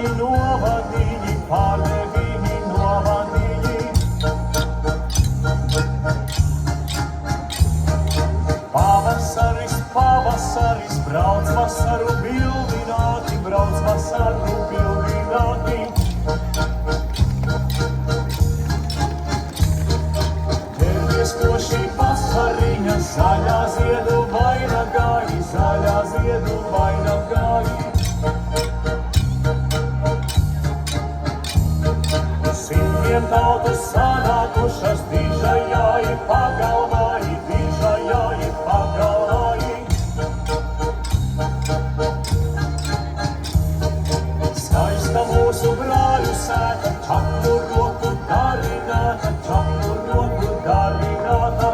viņi novadīji, pārdeviņi novadīji. Pavasaris, pavasaris, brauc vasaru bildināti, brauc vasaru bildināti. Ķerties koši vasariņa, zaļā ziedu vainagāji, zaļā ziedu vainagāji. Simtiem tautu sanākušas dižajāji pagalmāji, dižajāji pagalmāji. Skaista mūsu brāļu sēta, čaklu roku darināta, čaklu roku darināta.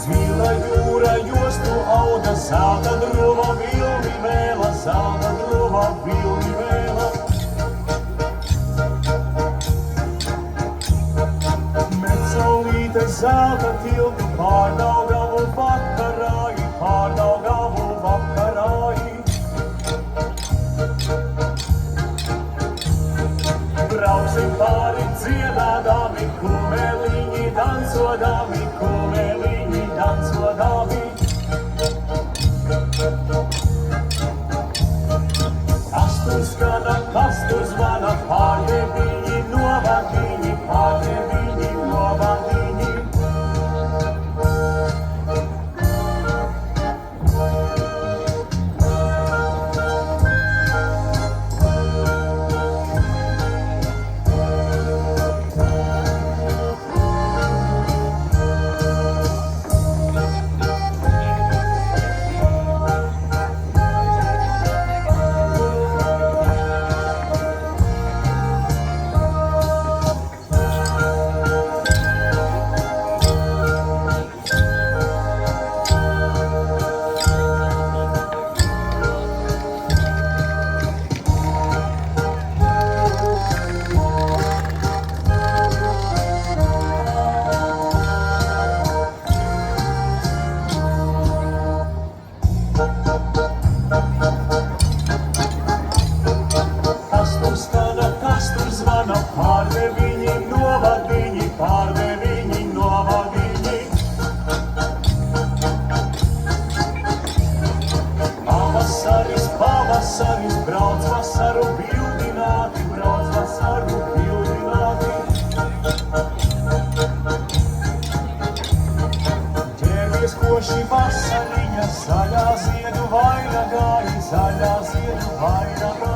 Zvila jūra jostu auda, zelta druva vilni mēla, zelta druva vilni mēla. Metsaulīte zelta tiltu pār Daugavu vakarāji, pār Daugavu vakarāji. Brauksim pāri dziedādami, kumeliņi dansodami, kumeliņi dansodami. Kas tur skana, kas tur zvana, pārdeviņi novadīņi, pārdeviņi novadīņi. Kas tur skana, kas tur zvana, pārdeviņi novadīņi, pārdeviņi novadīņi. Pavasaris, pavasaris, brauc vasaru bildināti, brauc vasaru bildināti. Ķerties koši vasariņa, zaļā ziedu vainagāji, zaļā ziedu vainagāji.